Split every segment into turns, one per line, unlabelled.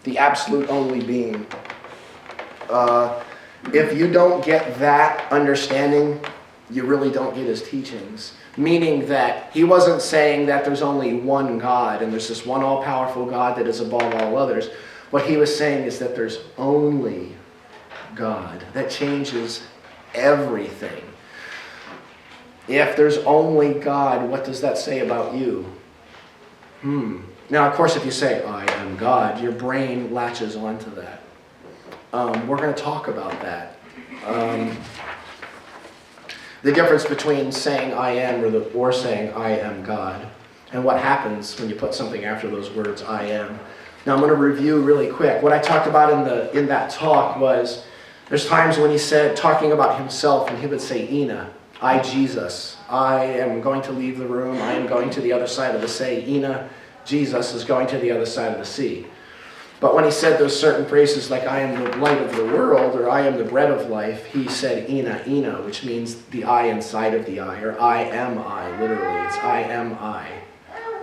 the absolute only being. If you don't get that understanding, you really don't get his teachings. Meaning that he wasn't saying that there's only one God and there's this one all-powerful God that is above all others. What he was saying is that there's only God. That changes everything. If there's only God, what does that say about you? Now, of course, if you say, I am God, your brain latches onto that. We're going to talk about that. The difference between saying I am or saying I am God, and what happens when you put something after those words, I am. Now, I'm going to review really quick. What I talked about in that talk was, there's times when he said, talking about himself, and he would say, Ina, I, Jesus, I am going to leave the room, I am going to the other side of the sea. Ina, Jesus, is going to the other side of the sea. But when he said those certain phrases like, I am the light of the world, or I am the bread of life, he said, Ina, Ina, which means the I inside of the I, or I am I, literally. It's I am I.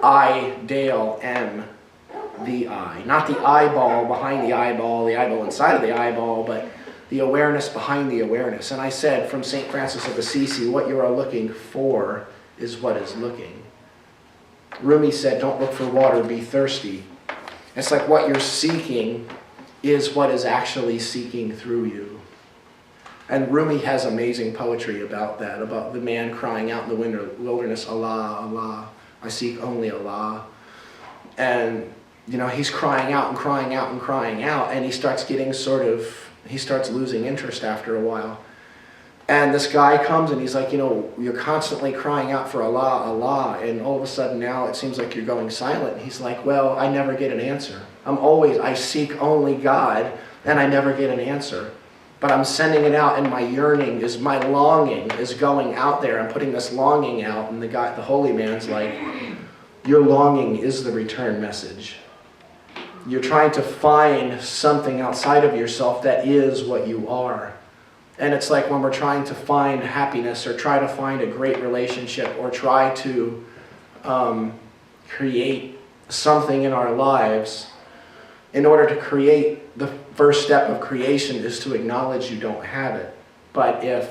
I, Dale, am the I. Not the eyeball behind the eyeball inside of the eyeball, but the awareness behind the awareness. And I said from St. Francis of Assisi, what you are looking for is what is looking. Rumi said, don't look for water, be thirsty. It's like what you're seeking is what is actually seeking through you. And Rumi has amazing poetry about that, about the man crying out in the wilderness, Allah, Allah, I seek only Allah. And, you know, he's crying out and crying out and crying out, and he starts getting he starts losing interest after a while. And this guy comes and he's like, you know, you're constantly crying out for Allah, Allah, and all of a sudden now it seems like you're going silent. And he's like, well, I never get an answer. I seek only God, and I never get an answer. But I'm sending it out, and my yearning is, my longing is going out there. I'm putting this longing out, and the holy man's like, your longing is the return message. You're trying to find something outside of yourself that is what you are. And it's like when we're trying to find happiness or try to find a great relationship or try to create something in our lives, in order to create, the first step of creation is to acknowledge you don't have it. But if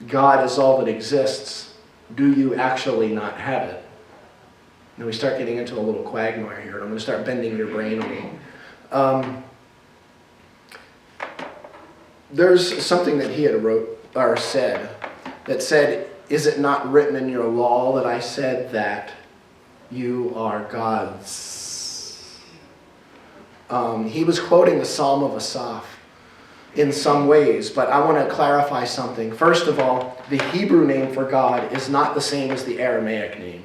God is all that exists, do you actually not have it? And we start getting into a little quagmire here, and I'm going to start bending your brain a little. There's something that he had said, is it not written in your law that I said that you are God's? He was quoting the Psalm of Asaph in some ways, but I want to clarify something. First of all, the Hebrew name for God is not the same as the Aramaic name.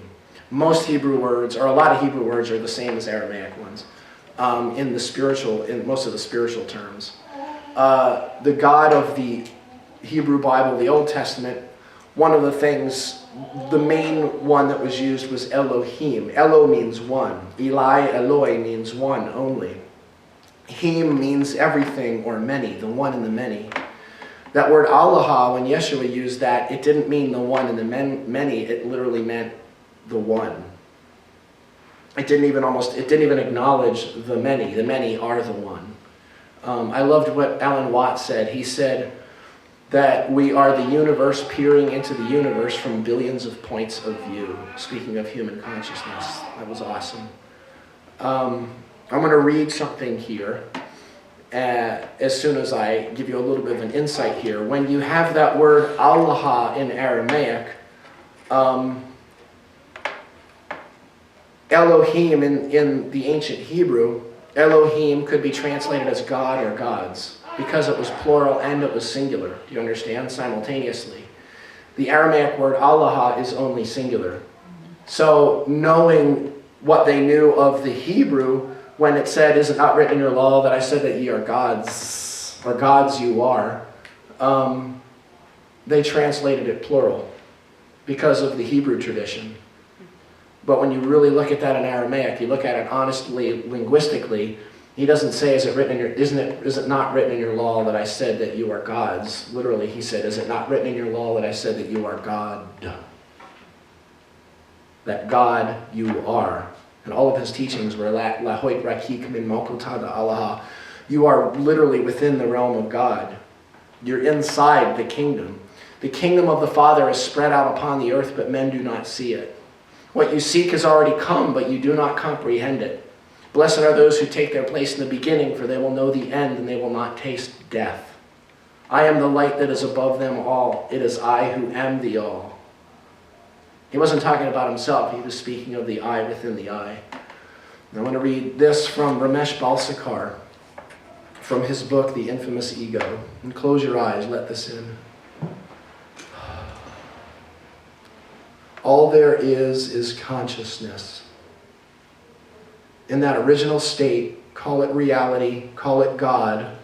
Most Hebrew words, or a lot of Hebrew words, are the same as Aramaic ones in most of the spiritual terms. The God of the Hebrew Bible, the Old Testament, one of the things, the main one that was used was Elohim. Elo means one. Eli, Eloi means one only. Him means everything or many, the one and the many. That word Allah, when Yeshua used that, it didn't mean the one and the many, it literally meant the one. It didn't even acknowledge the many. The many are the one. I loved what Alan Watts said. He said that we are the universe peering into the universe from billions of points of view. Speaking of human consciousness, that was awesome. I'm going to read something here as soon as I give you a little bit of an insight here. When you have that word Allah in Aramaic, Elohim in the ancient Hebrew, Elohim could be translated as God or gods because it was plural and it was singular. Do you understand? Simultaneously. The Aramaic word Allah is only singular. So knowing what they knew of the Hebrew, when it said, is it not written in your law that I said that ye are gods, or gods you are, they translated it plural because of the Hebrew tradition. But when you really look at that in Aramaic, you look at it honestly, linguistically, he doesn't say, is it not written in your law that I said that you are gods? Literally, he said, is it not written in your law that I said that you are God? That God you are. And all of his teachings were la hoit rakik min malkuta da Allah. You are literally within the realm of God. You're inside the kingdom. The kingdom of the Father is spread out upon the earth, but men do not see it. What you seek has already come, but you do not comprehend it. Blessed are those who take their place in the beginning, for they will know the end, and they will not taste death. I am the light that is above them all. It is I who am the all. He wasn't talking about himself. He was speaking of the I within the I. And I want to read this from Ramesh Balsekar, from his book, The Infamous Ego. And close your eyes, let this in. All there is consciousness. In that original state, call it reality, call it God,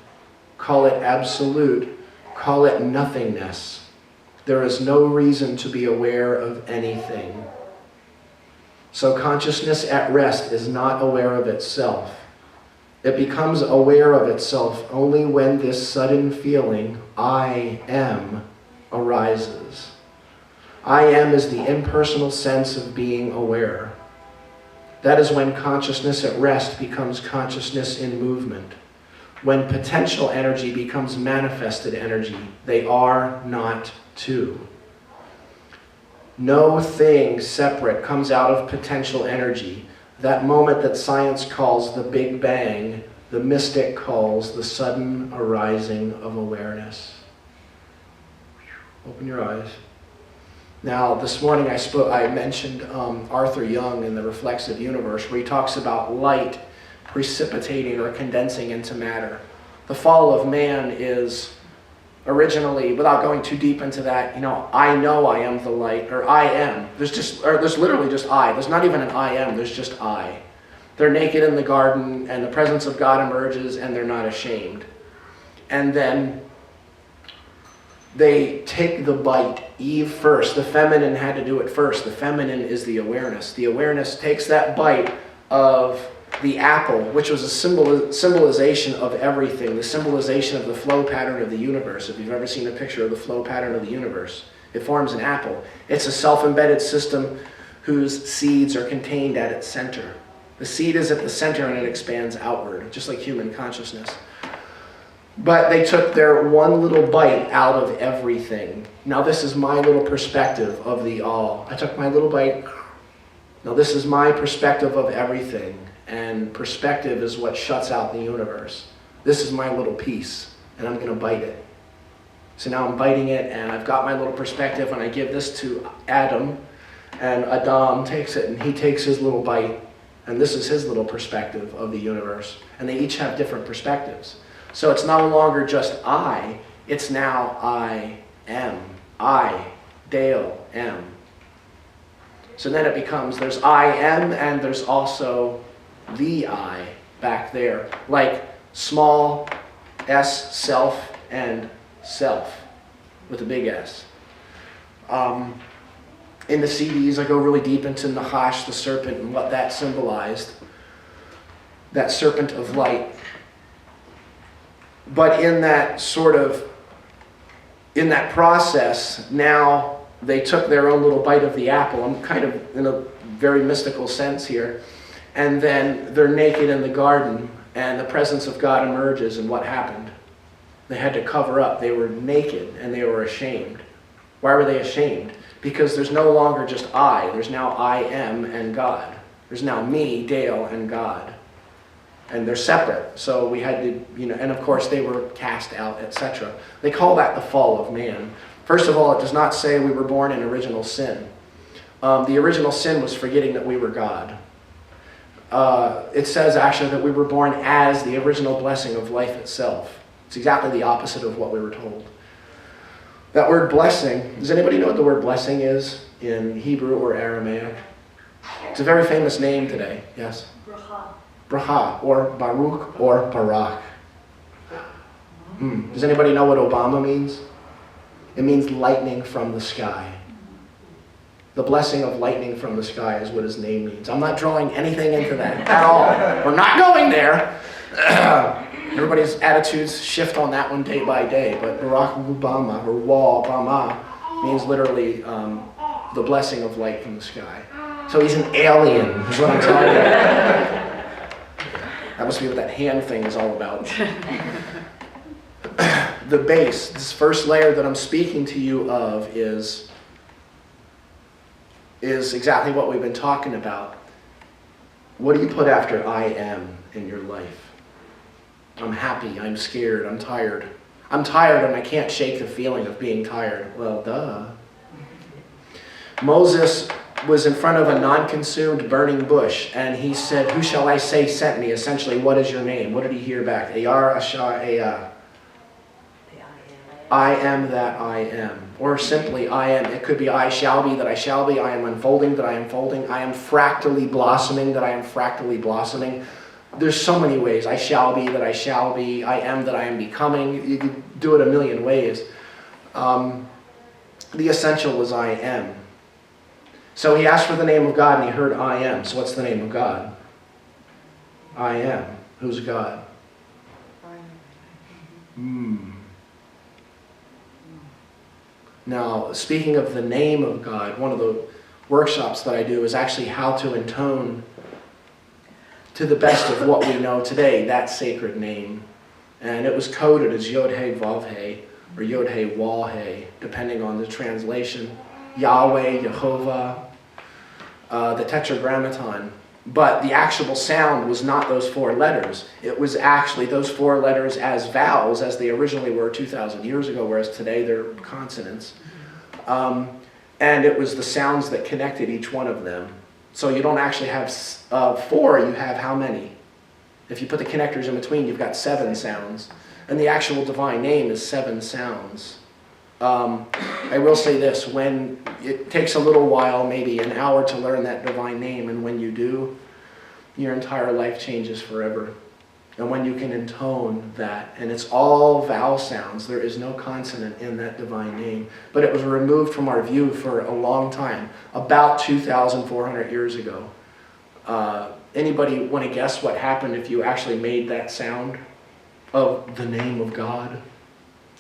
call it absolute, call it nothingness. There is no reason to be aware of anything. So consciousness at rest is not aware of itself. It becomes aware of itself only when this sudden feeling, I am, arises. I am is the impersonal sense of being aware. That is when consciousness at rest becomes consciousness in movement. When potential energy becomes manifested energy, they are not two. No thing separate comes out of potential energy. That moment that science calls the Big Bang, the mystic calls the sudden arising of awareness. Open your eyes. Now, this morning I mentioned Arthur Young in The Reflexive Universe, where he talks about light precipitating or condensing into matter. The fall of man is originally, without going too deep into that, I know I am the light, or I am. There's literally just I. There's not even an I am, there's just I. They're naked in the garden, and the presence of God emerges, and they're not ashamed. And then they take the bite. Eve first. The feminine had to do it first. The feminine is the awareness. The awareness takes that bite of the apple, which was a symbolization of everything, the symbolization of the flow pattern of the universe. If you've ever seen a picture of the flow pattern of the universe, it forms an apple. It's a self-embedded system whose seeds are contained at its center. The seed is at the center and it expands outward, just like human consciousness. But they took their one little bite out of everything. Now this is my little perspective of the all. I took my little bite. Now this is my perspective of everything. And perspective is what shuts out the universe. This is my little piece, and I'm going to bite it. So now I'm biting it, and I've got my little perspective, and I give this to Adam, and Adam takes it, and he takes his little bite, and this is his little perspective of the universe. And they each have different perspectives. So it's no longer just I, it's now I am. I, Dale, am. So then it becomes, there's I am, and there's also the I back there, like small s, self, and self with a big S. In the CDs, I go really deep into Nahash, the serpent, and what that symbolized, that serpent of light. But in that process, now they took their own little bite of the apple. I'm kind of in a very mystical sense here. And then they're naked in the garden, and the presence of God emerges, and what happened? They had to cover up. They were naked, and they were ashamed. Why were they ashamed? Because there's no longer just I. There's now I am and God. There's now me, Dale, and God. And they're separate. So we had to, and of course they were cast out, etc. They call that the fall of man. First of all, it does not say we were born in original sin. The original sin was forgetting that we were God. It says actually that we were born as the original blessing of life itself. It's exactly the opposite of what we were told. That word blessing, does anybody know what the word blessing is in Hebrew or Aramaic? It's a very famous name today. Yes?
Bracha.
Bracha, or Baruch, or Barak. Does anybody know what Obama means? It means lightning from the sky. The blessing of lightning from the sky is what his name means. I'm not drawing anything into that at all. We're not going there. Everybody's attitudes shift on that one day by day, but Barack Obama, or Wa Obama, means literally the blessing of light from the sky. So he's an alien, is what I'm telling you. That must be what that hand thing is all about. The base, this first layer that I'm speaking to you of is exactly what we've been talking about. What do you put after I am in your life? I'm happy, I'm scared, I'm tired. I'm tired and I can't shake the feeling of being tired. Well, duh. Moses was in front of a non-consumed burning bush, and he said, "Who shall I say sent me?" Essentially, what is your name? What did he hear back? Ayar, Ashah, Ayah. I am that I am. Or simply, I am. It could be I shall be that I shall be. I am unfolding that I am folding. I am fractally blossoming that I am fractally blossoming. There's so many ways. I shall be that I shall be. I am that I am becoming. You could do it a million ways. The essential was I am. So he asked for the name of God and he heard I am. So what's the name of God? I am. Who's God? Now, speaking of the name of God, one of the workshops that I do is actually how to intone to the best of what we know today, that sacred name. And it was coded as Yod-He Vav-He or Yod-He Waw-He, depending on the translation. Yahweh, Jehovah, the Tetragrammaton. But the actual sound was not those four letters. It was actually those four letters as vowels, as they originally were 2,000 years ago, whereas today they're consonants. And it was the sounds that connected each one of them. So you don't actually have four, you have how many? If you put the connectors in between, you've got 7 sounds. And the actual divine name is 7 sounds. I will say this, when it takes a little while, maybe an hour to learn that divine name, and when you do, your entire life changes forever. And when you can intone that, and it's all vowel sounds, there is no consonant in that divine name, but it was removed from our view for a long time, about 2,400 years ago. Anybody want to guess what happened if you actually made that sound of the name of God?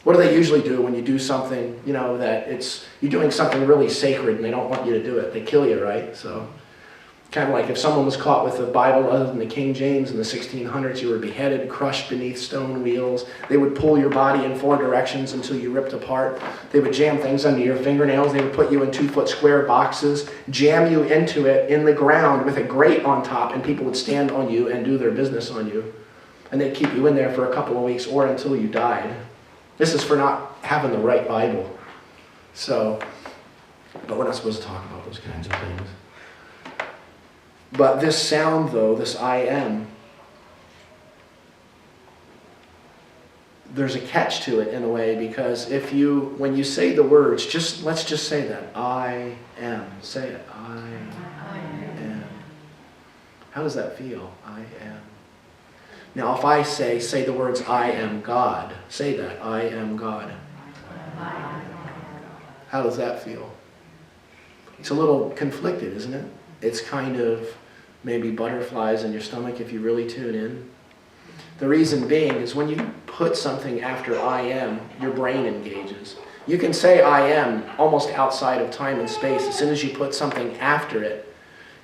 What do they usually do when you do something, that you're doing something really sacred and they don't want you to do it? They kill you, right? So, kind of like if someone was caught with the Bible other than the King James in the 1600s, you were beheaded, crushed beneath stone wheels. They would pull your body in 4 directions until you ripped apart. They would jam things under your fingernails. They would put you in 2-foot square boxes, jam you into it in the ground with a grate on top, and people would stand on you and do their business on you. And they'd keep you in there for a couple of weeks or until you died. This is for not having the right Bible. So, but we're not supposed to talk about those kinds of things. But this sound, though, this I am, there's a catch to it in a way, because when you say the words, let's just say that. I am. Say it. I am. How does that feel? I am. Now, if I say the words, I am God. Say that, I am God. How does that feel? It's a little conflicted, isn't it? It's kind of maybe butterflies in your stomach if you really tune in. The reason being is when you put something after I am, your brain engages. You can say I am almost outside of time and space. As soon as you put something after it,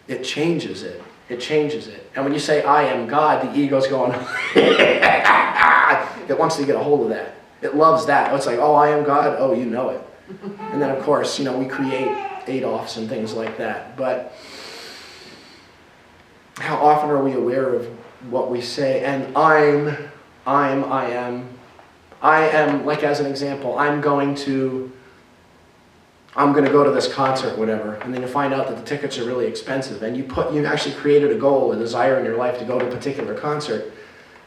it changes it. It changes it. And when you say, I am God, the ego's going, it wants to get a hold of that. It loves that. It's like, oh, I am God? Oh, you know it. And then, of course, we create Adolfs and things like that. But how often are we aware of what we say? And I am, like as an example, I'm going to go to this concert, whatever, and then you find out that the tickets are really expensive, and you actually created a goal, a desire in your life to go to a particular concert,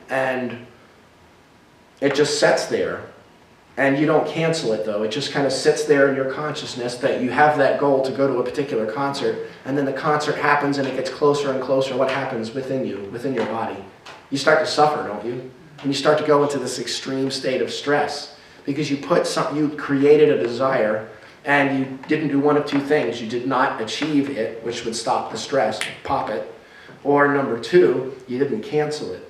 and it just sits there, and you don't cancel it though. It just kind of sits there in your consciousness that you have that goal to go to a particular concert, and then the concert happens and it gets closer and closer. What happens within you, within your body? You start to suffer, don't you? And you start to go into this extreme state of stress because you created a desire. And you didn't do one of 2 things. You did not achieve it, which would stop the stress, pop it. Or number 2, you didn't cancel it.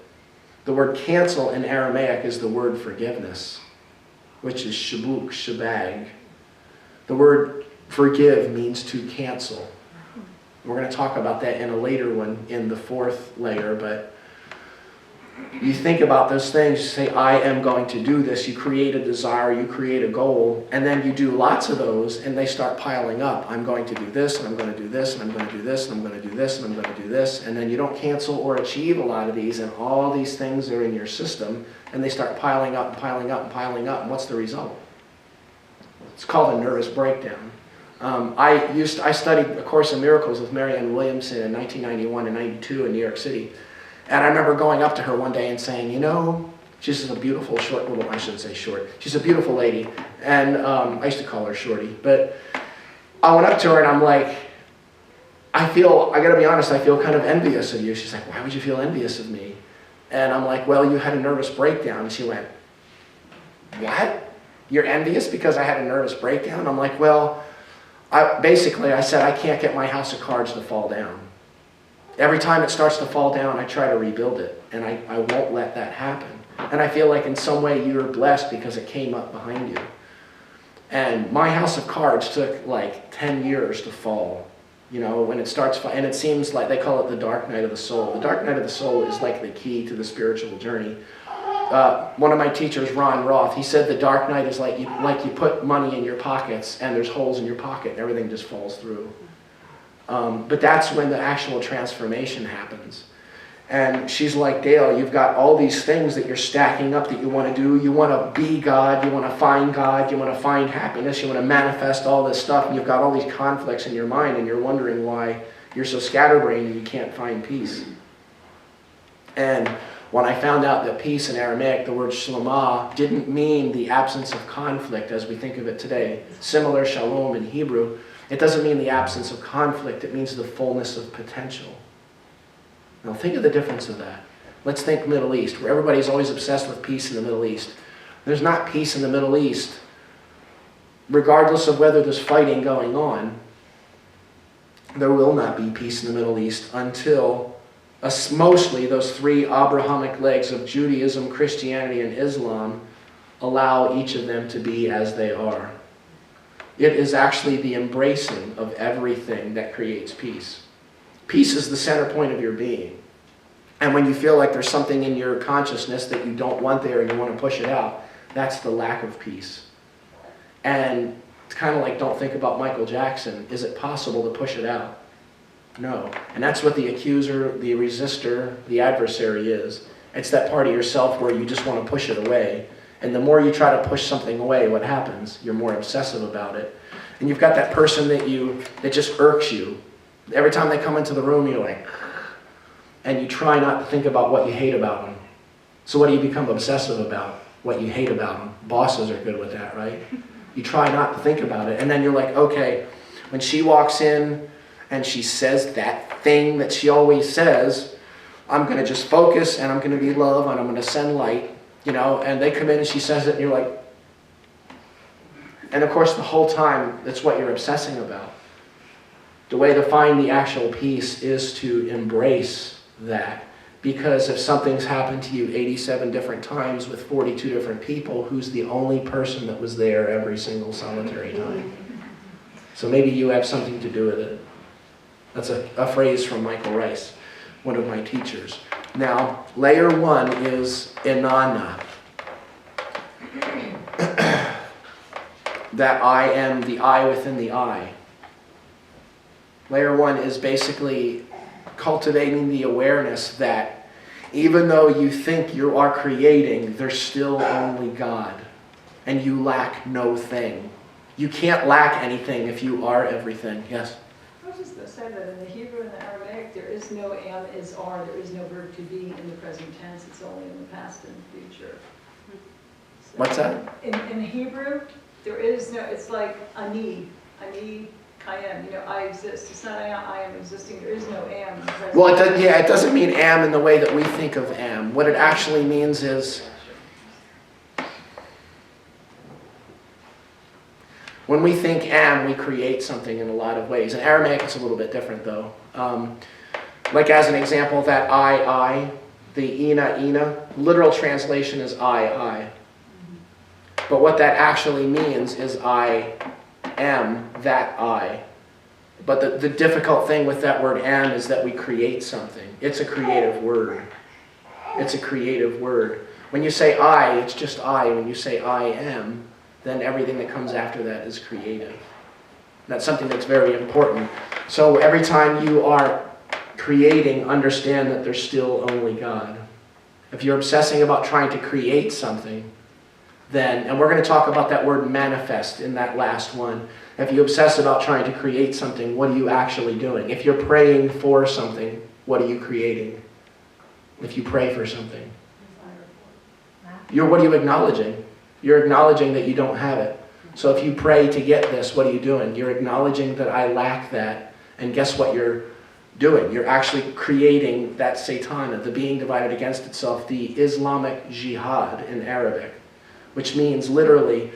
The word cancel in Aramaic is the word forgiveness, which is shabuk, shabag. The word forgive means to cancel. We're going to talk about that in a later one in the fourth layer, but you think about those things, you say, I am going to do this. You create a desire, you create a goal, and then you do lots of those, and they start piling up. I'm going to do this, and I'm going to do this, and I'm going to do this, and I'm going to do this, and I'm going to do this, and then you don't cancel or achieve a lot of these, and all these things are in your system, and they start piling up and piling up and piling up, and what's the result? It's called a nervous breakdown. I studied A Course in Miracles with Marianne Williamson in 1991 and 92 in New York City. And I remember going up to her one day and saying, you know, she's a beautiful short, well, I shouldn't say short. She's a beautiful lady. And I used to call her Shorty. But I went up to her and I'm like, I gotta be honest, I feel kind of envious of you. She's like, why would you feel envious of me? And I'm like, well, you had a nervous breakdown. And she went, what? You're envious because I had a nervous breakdown? I'm like, well, I said, I can't get my house of cards to fall down. Every time it starts to fall down, I try to rebuild it, and I won't let that happen. And I feel like in some way you're blessed because it came up behind you. And my house of cards took like 10 years to fall. You know, when it starts, and it seems like they call it the dark night of the soul. The dark night of the soul is like the key to the spiritual journey. One of my teachers, Ron Roth, he said the dark night is like you put money in your pockets and there's holes in your pocket and everything just falls through. But that's when the actual transformation happens. And she's like, Dale, you've got all these things that you're stacking up that you want to do. You want to be God, you want to find God, you want to find happiness, you want to manifest all this stuff, and you've got all these conflicts in your mind, and you're wondering why you're so scatterbrained and you can't find peace. And when I found out that peace in Aramaic, the word shlama, didn't mean the absence of conflict as we think of it today. Similar shalom in Hebrew, it doesn't mean the absence of conflict, it means the fullness of potential. Now think of the difference of that. Let's think Middle East, where everybody's always obsessed with peace in the Middle East. There's not peace in the Middle East, regardless of whether there's fighting going on. There will not be peace in the Middle East until mostly those three Abrahamic legs of Judaism, Christianity, and Islam allow each of them to be as they are. It is actually the embracing of everything that creates peace. Peace is the center point of your being. And when you feel like there's something in your consciousness that you don't want there and you want to push it out, that's the lack of peace. And it's kind of like, don't think about Michael Jackson. Is it possible to push it out? No. And that's what the accuser, the resistor, the adversary is. It's that part of yourself where you just want to push it away. And the more you try to push something away, what happens? You're more obsessive about it. And you've got that person that just irks you. Every time they come into the room, you're like, and you try not to think about what you hate about them. So what do you become obsessive about? What you hate about them. Bosses are good with that, right? You try not to think about it. And then you're like, okay, when she walks in and she says that thing that she always says, I'm going to just focus and I'm going to be love and I'm going to send light, you know, and they come in and she says it and you're like, and of course the whole time that's what you're obsessing about. The way to find the actual peace is to embrace that. Because if something's happened to you 87 different times with 42 different people, who's the only person that was there every single solitary time? So maybe you have something to do with it. That's a phrase from Michael Rice, one of my teachers. Now, layer one is inanna. That I am the I within the I. Layer one is basically cultivating the awareness that even though you think you are creating, there's still only God. And you lack no thing. You can't lack anything if you are everything. Yes?
I was just going to say that in the Hebrew and the Aramaic, there is no am, is, are, there is no verb to be in the present tense. It's only in the past and future. So
What's that?
In Hebrew, there is no, it's like ani, kayem, you know, I exist. It's not I am existing. There is no am in the present.
Well, it doesn't mean am in the way that we think of am. What it actually means is, when we think am, we create something in a lot of ways. In Aramaic, it's a little bit different, though. Like as an example, that I, the ina, literal translation is I. But what that actually means is I am that I. But the difficult thing with that word am is that we create something. It's a creative word. It's a creative word. When you say I, it's just I. When you say I am, then everything that comes after that is creative. That's something that's very important. So every time you are creating, understand that there's still only God. If you're obsessing about trying to create something, then, and we're going to talk about that word manifest in that last one. If you obsess about trying to create something, what are you actually doing? If you're praying for something, what are you creating? If you pray for something, what are you acknowledging? You're acknowledging that you don't have it. So if you pray to get this, what are you doing? You're acknowledging that I lack that. And guess what you're doing? You're actually creating that Satana, the being divided against itself, the Islamic jihad in Arabic, which means literally,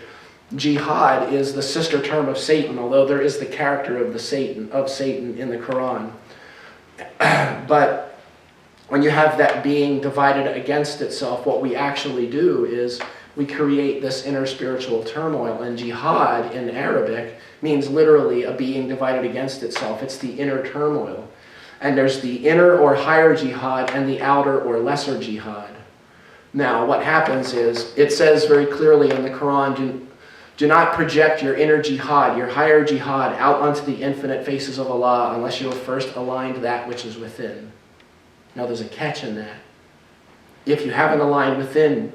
jihad is the sister term of Satan, although there is the character of Satan in the Quran. But when you have that being divided against itself, what we actually do is we create this inner spiritual turmoil. And jihad in Arabic means literally a being divided against itself. It's the inner turmoil. And there's the inner or higher jihad and the outer or lesser jihad. Now, what happens is, it says very clearly in the Quran, do not project your inner jihad, your higher jihad, out onto the infinite faces of Allah unless you have first aligned that which is within. Now, there's a catch in that. If you haven't aligned within,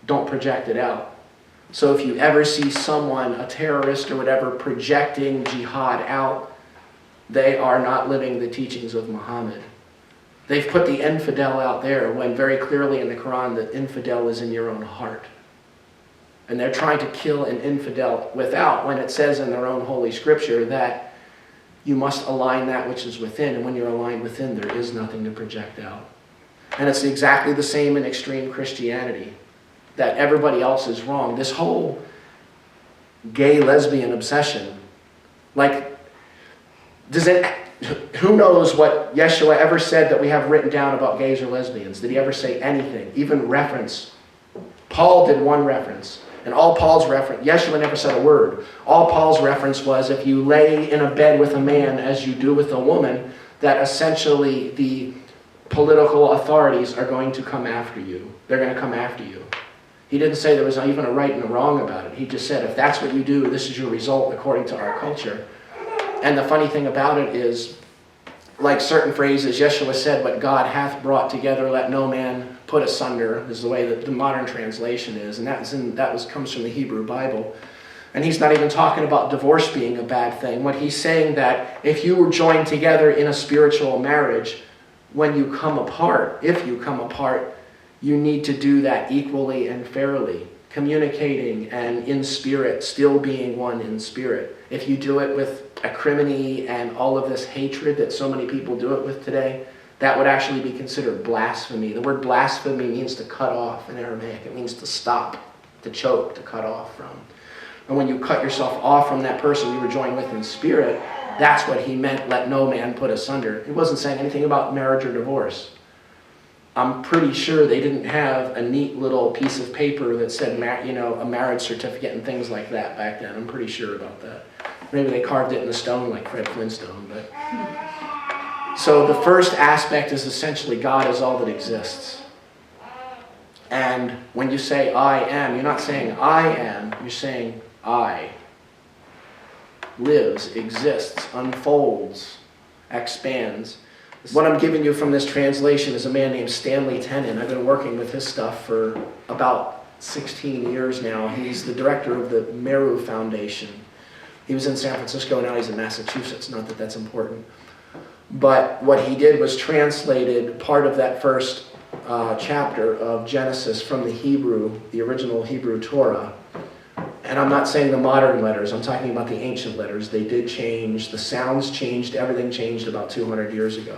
don't project it out. So if you ever see someone, a terrorist or whatever, projecting jihad out, they are not living the teachings of Muhammad. They've put the infidel out there when very clearly in the Quran the infidel is in your own heart. And they're trying to kill an infidel without, when it says in their own holy scripture that you must align that which is within. And when you're aligned within, there is nothing to project out. And it's exactly the same in extreme Christianity, that everybody else is wrong. This whole gay lesbian obsession, like, who knows what Yeshua ever said that we have written down about gays or lesbians? Did he ever say anything? Even reference? Paul did one reference. And all Paul's reference, Yeshua never said a word. All Paul's reference was if you lay in a bed with a man as you do with a woman, that essentially the political authorities are going to come after you. They're going to come after you. He didn't say there was even a right and a wrong about it. He just said if that's what you do, this is your result according to our culture. And the funny thing about it is, like certain phrases, Yeshua said, what God hath brought together, let no man put asunder, is the way that the modern translation is. And comes from the Hebrew Bible. And he's not even talking about divorce being a bad thing. What he's saying that if you were joined together in a spiritual marriage, when you come apart, if you come apart, you need to do that equally and fairly, communicating and in spirit, still being one in spirit. If you do it with acrimony and all of this hatred that so many people do it with today, that would actually be considered blasphemy. The word blasphemy means to cut off in Aramaic. It means to stop, to choke, to cut off from. And when you cut yourself off from that person you were joined with in spirit, that's what he meant, let no man put asunder. He wasn't saying anything about marriage or divorce. I'm pretty sure they didn't have a neat little piece of paper that said, a marriage certificate and things like that back then. I'm pretty sure about that. Maybe they carved it in the stone like Fred Flintstone. But so the first aspect is essentially God is all that exists. And when you say I am, you're not saying I am, you're saying I. Lives, exists, unfolds, expands. What I'm giving you from this translation is a man named Stanley Tenen. I've been working with his stuff for about 16 years now. He's the director of the Meru Foundation. He was in San Francisco, now he's in Massachusetts. Not that that's important. But what he did was translated part of that first chapter of Genesis from the Hebrew, the original Hebrew Torah. And I'm not saying the modern letters, I'm talking about the ancient letters. They did change, the sounds changed, everything changed about 200 years ago.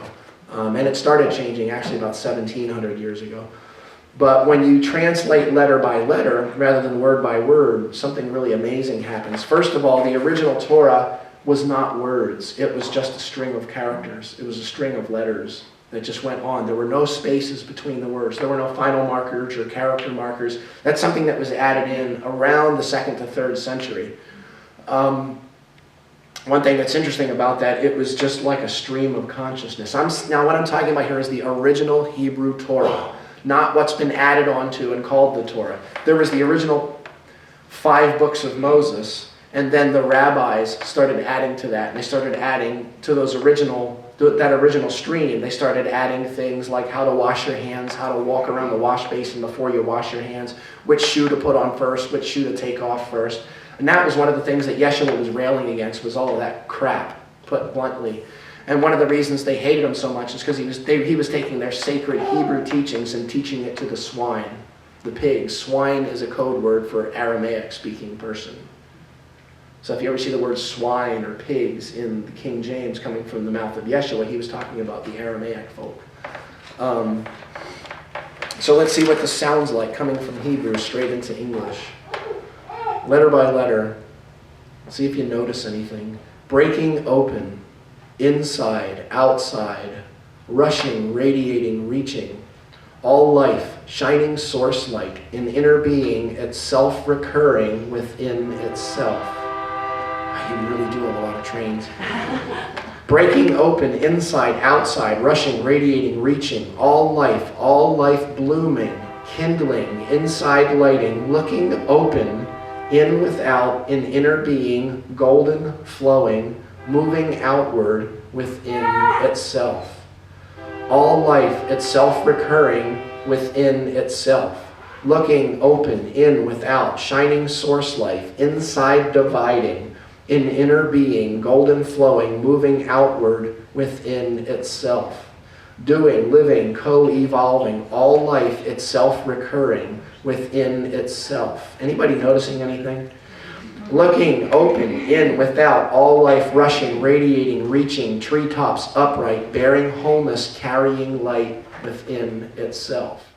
And it started changing actually about 1700 years ago. But when you translate letter by letter, rather than word by word, something really amazing happens. First of all, the original Torah was not words. It was just a string of characters. It was a string of letters that just went on. There were no spaces between the words. There were no final markers or character markers. That's something that was added in around the 2nd to 3rd century. one thing that's interesting about that, it was just like a stream of consciousness. Now what I'm talking about here is the original Hebrew Torah, not what's been added onto and called the Torah. There was the original 5 books of Moses, and then the rabbis started adding to that, and they started adding to that original stream. They started adding things like how to wash your hands, how to walk around the wash basin before you wash your hands, which shoe to put on first, which shoe to take off first. And that was one of the things that Yeshua was railing against, was all of that crap, put bluntly. And one of the reasons they hated him so much is because he was taking their sacred Hebrew teachings and teaching it to the swine, the pigs. Swine is a code word for Aramaic-speaking person. So if you ever see the word swine or pigs in the King James coming from the mouth of Yeshua, he was talking about the Aramaic folk. So let's see what this sounds like coming from Hebrew straight into English. Letter by letter, see if you notice anything. Breaking open, inside, outside, rushing, radiating, reaching. All life, shining source light, in inner being, itself recurring within itself. You really do have a lot of trains. Breaking open, inside, outside, rushing, radiating, reaching. All life blooming, kindling, inside lighting, looking open, in without, in inner being, golden, flowing, moving outward within itself. All life itself recurring within itself. Looking open, in without, shining source life, inside dividing, in inner being, golden flowing, moving outward within itself. Doing, living, co-evolving, all life itself recurring within itself. Anybody noticing anything? Looking open, in, without, all life rushing, radiating, reaching, treetops upright, bearing wholeness, carrying light within itself.